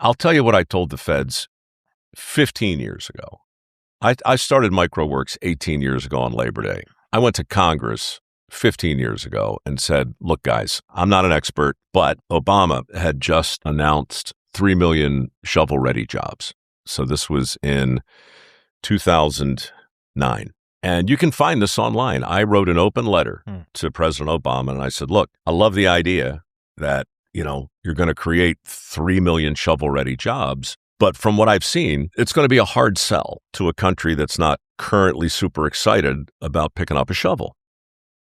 I'll tell you what I told the feds 15 years ago. I started MicroWorks 18 years ago on Labor Day. I went to Congress 15 years ago and said, look, guys, I'm not an expert, but Obama had just announced 3 million shovel-ready jobs. So this was in 2009. And you can find this online. I wrote an open letter to President Obama, and I said, look, I love the idea that, you're going to create 3 million shovel-ready jobs. But from what I've seen, it's going to be a hard sell to a country that's not currently super excited about picking up a shovel.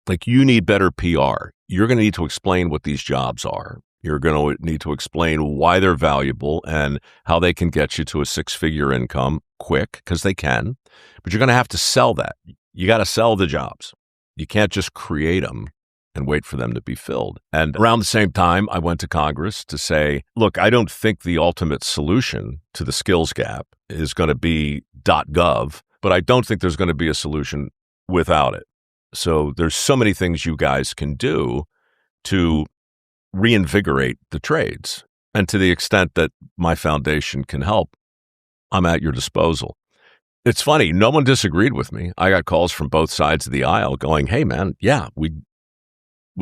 Like, you need better PR. You're going to need to explain what these jobs are. You're going to need to explain why they're valuable and how they can get you to a six-figure income quick, because they can. But you're going to have to sell that. You got to sell the jobs. You can't just create them and wait for them to be filled. And around the same time, I went to Congress to say, look, I don't think the ultimate solution to the skills gap is going to be .gov, but I don't think there's going to be a solution without it. So there's so many things you guys can do to reinvigorate the trades. And to the extent that my foundation can help, I'm at your disposal. It's funny, no one disagreed with me. I got calls from both sides of the aisle going, hey, man, yeah, we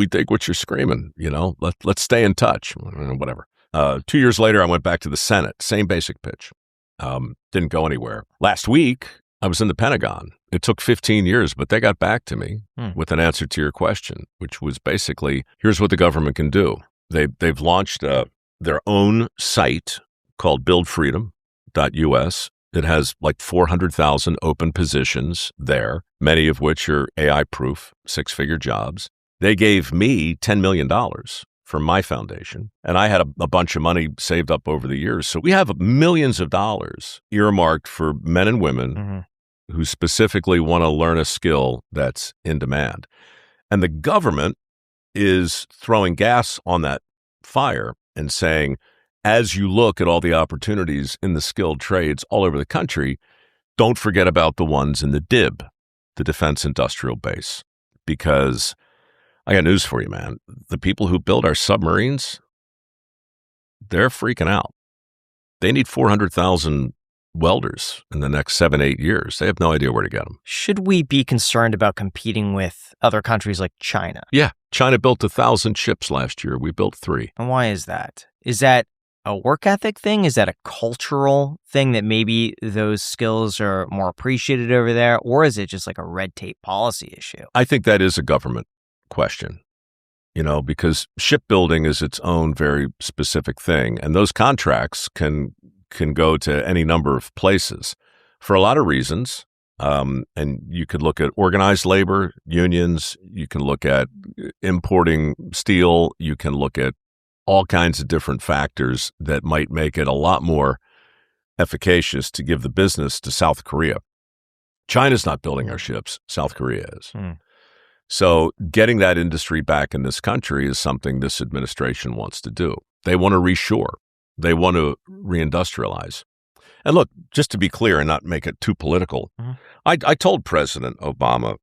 dig what you're screaming, let's stay in touch, whatever. 2 years later, I went back to the Senate, same basic pitch. Didn't go anywhere. Last week, I was in the Pentagon. It took 15 years, but they got back to me with an answer to your question, which was basically, here's what the government can do. They've launched their own site called buildfreedom.us. It has like 400,000 open positions there, many of which are AI-proof, six-figure jobs. They gave me $10 million from my foundation, and I had a bunch of money saved up over the years. So we have millions of dollars earmarked for men and women who specifically want to learn a skill that's in demand. And the government is throwing gas on that fire and saying, as you look at all the opportunities in the skilled trades all over the country, don't forget about the ones in the DIB, the Defense Industrial Base, because I got news for you, man. The people who build our submarines, they're freaking out. They need 400,000 welders in the next 7-8 years. They have no idea where to get them. Should we be concerned about competing with other countries like China? Yeah. China built 1,000 ships last year. We built 3. And why is that? Is that a work ethic thing? Is that a cultural thing that maybe those skills are more appreciated over there? Or is it just like a red tape policy issue? I think that is a government question, because shipbuilding is its own very specific thing. And those contracts can go to any number of places for a lot of reasons. And you could look at organized labor, unions, you can look at importing steel, you can look at all kinds of different factors that might make it a lot more efficacious to give the business to South Korea. China's not building our ships, South Korea is. So getting that industry back in this country is something this administration wants to do. They want to reshore. They want to reindustrialize. And look, just to be clear and not make it too political, I told President Obama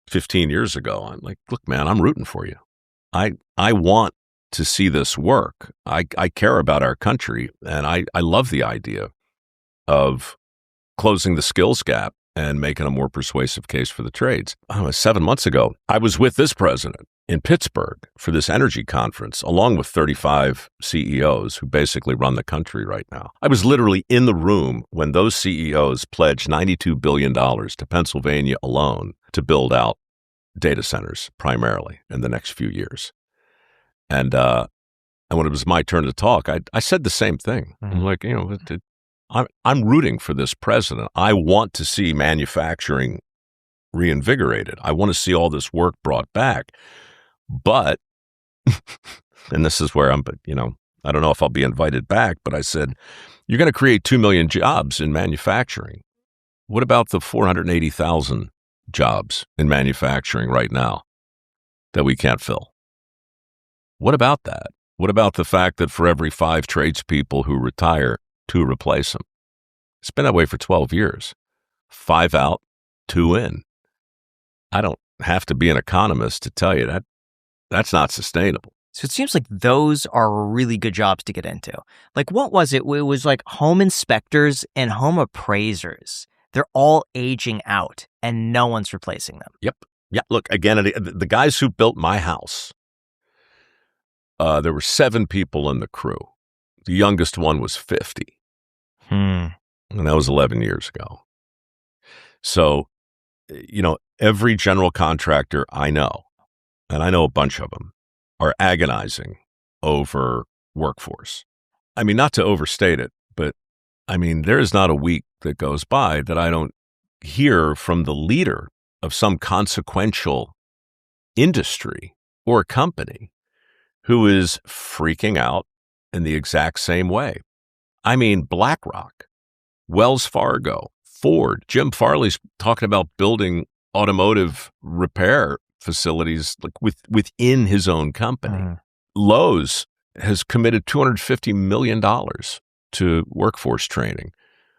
15 years ago, I'm like, look, man, I'm rooting for you. I want to see this work. I care about our country, and I love the idea of closing the skills gap and making a more persuasive case for the trades. 7 months ago, I was with this president in Pittsburgh for this energy conference, along with 35 CEOs who basically run the country right now. I was literally in the room when those CEOs pledged $92 billion to Pennsylvania alone to build out data centers primarily in the next few years. And when it was my turn to talk, I said the same thing. I'm like, I'm rooting for this president. I want to see manufacturing reinvigorated. I want to see all this work brought back. But, and this is where I don't know if I'll be invited back, but I said, you're going to create 2 million jobs in manufacturing. What about the 480,000 jobs in manufacturing right now that we can't fill? What about that? What about the fact that for every 5 tradespeople who retire, 2 replace them? It's been that way for 12 years. 5 out, 2 in. I don't have to be an economist to tell you that that's not sustainable. So it seems like those are really good jobs to get into. Like, what was it? It was like home inspectors and home appraisers. They're all aging out and no one's replacing them. Yep. Yeah. Look, again, the guys who built my house, there were 7 people in the crew. The youngest one was 50. And that was 11 years ago. So, every general contractor I know, and I know a bunch of them, are agonizing over workforce. I mean, not to overstate it, but I mean, there is not a week that goes by that I don't hear from the leader of some consequential industry or company who is freaking out in the exact same way. I mean, BlackRock, Wells Fargo, Ford, Jim Farley's talking about building automotive repair facilities like within his own company. Lowe's has committed $250 million to workforce training.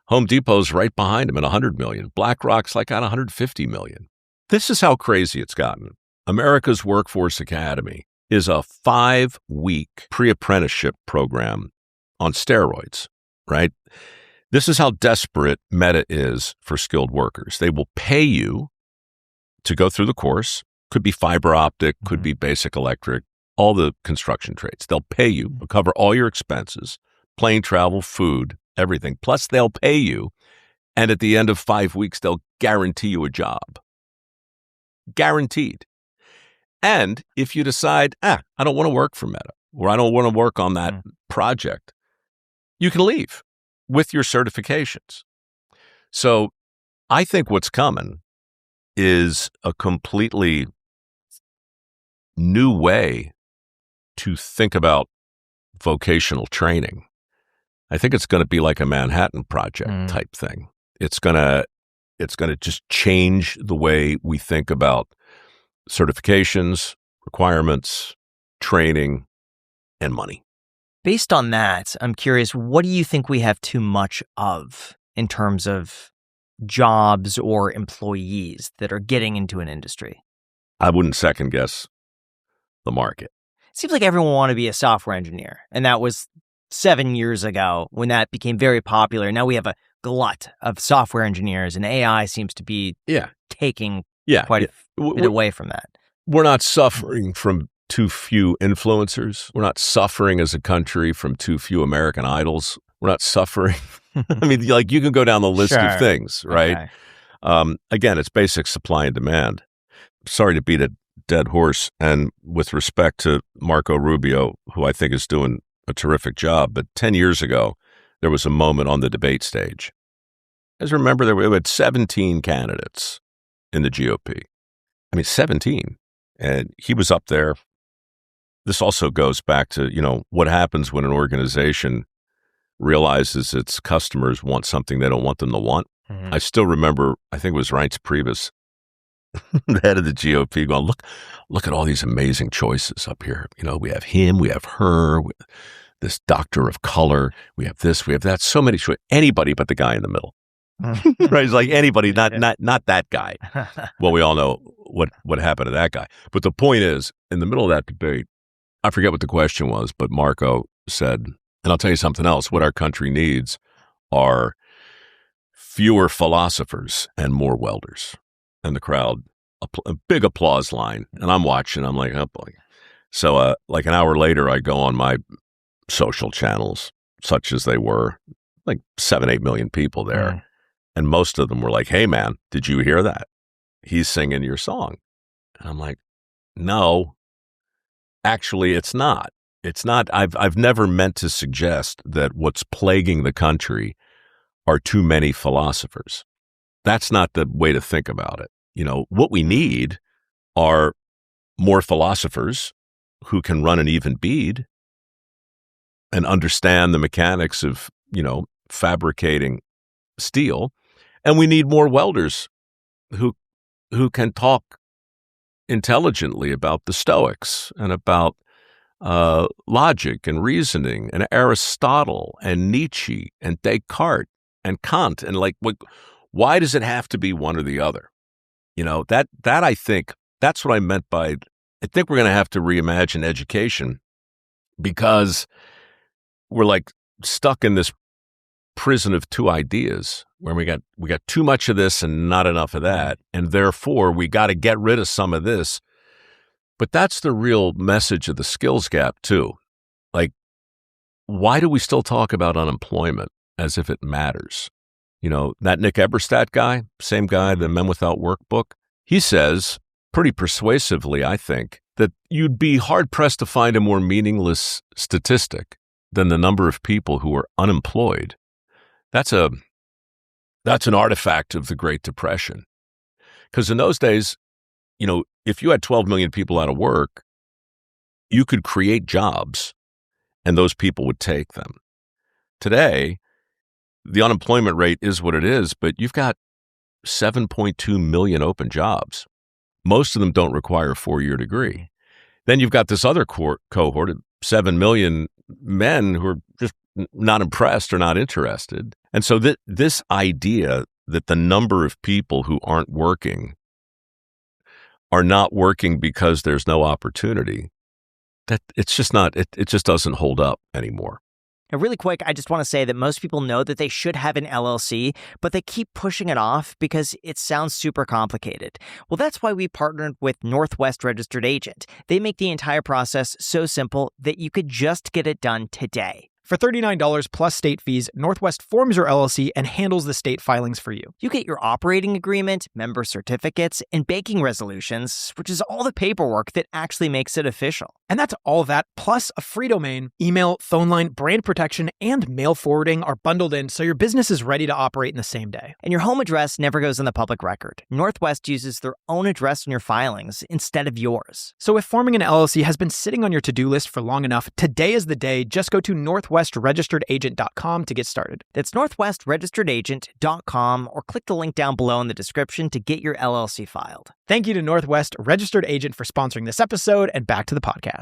Home Depot's right behind him at $100 million. BlackRock's like at $150 million. This is how crazy it's gotten. America's Workforce Academy is a 5-week pre-apprenticeship program on steroids, right? This is how desperate Meta is for skilled workers. They will pay you to go through the course. Could be fiber optic, could be basic electric, all the construction trades. They'll pay you, cover all your expenses, plane travel, food, everything. Plus, they'll pay you. And at the end of 5 weeks, they'll guarantee you a job. Guaranteed. And if you decide, I don't want to work for Meta, or I don't want to work on that project, you can leave with your certifications. So I think what's coming is a completely new way to think about vocational training. I think it's going to be like a Manhattan Project type thing. It's going to just change the way we think about certifications, requirements, training, and money. Based on that, I'm curious, what do you think we have too much of in terms of jobs or employees that are getting into an industry? I wouldn't second guess the market. It seems like everyone wanted to be a software engineer, and that was 7 years ago when that became very popular. Now we have a glut of software engineers, and AI seems to be taking quite a bit away from that. We're not suffering from too few influencers. We're not suffering as a country from too few American Idols. We're not suffering. I mean, like you can go down the list of things, right? Okay. Again, it's basic supply and demand. Sorry to beat a dead horse. And with respect to Marco Rubio, who I think is doing a terrific job, but 10 years ago, there was a moment on the debate stage. As remember, there were 17 candidates in the GOP. I mean, 17. And he was up there. This also goes back to, what happens when an organization realizes its customers want something they don't want them to want. I still remember, I think it was 𝗖𝗢𝗡𝗚𝗧, the head of the GOP, going, look at all these amazing choices up here. We have him, we have her, this doctor of color, we have this, we have that. So many choices. Anybody but the guy in the middle. Right? It's like anybody, not that guy. Well, we all know what happened to that guy. But the point is, in the middle of that debate, I forget what the question was, but Marco said, and I'll tell you something else, what our country needs are fewer philosophers and more welders. And the crowd, a big applause line. And I'm watching, I'm like, oh boy. So like an hour later, I go on my social channels, such as they were, like 7-8 million people there. And most of them were like, hey man, did you hear that? He's singing your song. And I'm like, no, actually it's not. It's not. I've never meant to suggest that what's plaguing the country are too many philosophers. That's not the way to think about it. What we need are more philosophers who can run an even bead and understand the mechanics of, fabricating steel. And we need more welders who can talk intelligently about the Stoics and about logic and reasoning and Aristotle and Nietzsche and Descartes and Kant. And why does it have to be one or the other? That I think, that's what I meant by I think we're going to have to reimagine education because we're like stuck in this prison of two ideas where we got too much of this and not enough of that. And therefore, we got to get rid of some of this. But that's the real message of the skills gap, too. Like, why do we still talk about unemployment as if it matters? You know, that 𝗪𝗧𝗪𝗧 guy, same guy, the Men Without Work book, he says pretty persuasively, I think, that you'd be hard-pressed to find a more meaningless statistic than the number of people who are unemployed. That's an artifact of the Great Depression. Because in those days, you know, if you had 12 million people out of work, you could create jobs and those people would take them. Today, the unemployment rate is what it is, but you've got 7.2 million open jobs. Most of them don't require a 4-year degree. Then you've got this other cohort of 7 million men who are just not impressed or not interested. And so this idea that the number of people who aren't working are not working because there's no opportunity, that it's just not, it just doesn't hold up anymore. Now, really quick, I just want to say that most people know that they should have an LLC, but they keep pushing it off because it sounds super complicated. Well, that's why we partnered with Northwest Registered Agent. They make the entire process so simple that you could just get it done today. For $39 plus state fees, Northwest forms your LLC and handles the state filings for you. You get your operating agreement, member certificates, and banking resolutions, which is all the paperwork that actually makes it official. And that's all that, plus a free domain, email, phone line, brand protection, and mail forwarding are bundled in so your business is ready to operate in the same day. And your home address never goes on the public record. Northwest uses their own address in your filings instead of yours. So if forming an LLC has been sitting on your to-do list for long enough, today is the day. Just go to northwestregisteredagent.com to get started. That's northwestregisteredagent.com, or click the link down below in the description to get your LLC filed. Thank you to Northwest Registered Agent for sponsoring this episode, and back to the podcast.